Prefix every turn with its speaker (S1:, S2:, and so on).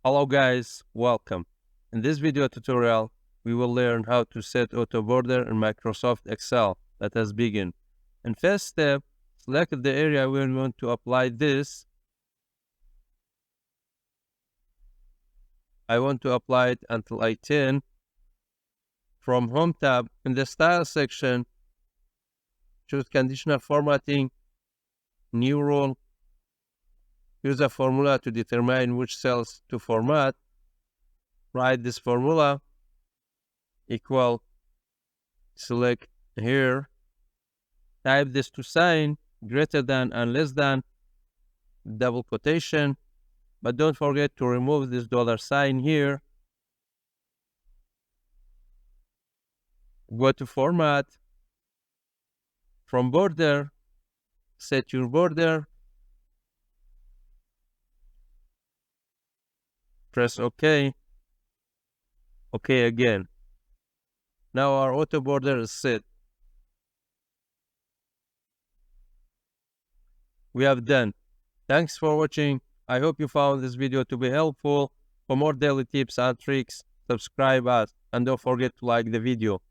S1: Hello guys, welcome. In this video tutorial, we will learn how to set auto border in Microsoft Excel. Let us begin. In first step, select the area where we want to apply this. I want to apply it until I-10. From Home tab, in the Style section, choose Conditional Formatting, New Rule. Use a formula to determine which cells to format. Write this formula, equal, select here, type this to sign, greater than and less than, double quotation, but don't forget to remove this $sign here. Go to Format. From Border, set your border. Press OK. OK again. Now our auto border is set. We have done. Thanks for watching. I hope you found this video to be helpful. For more daily tips and tricks, subscribe us and don't forget to like the video.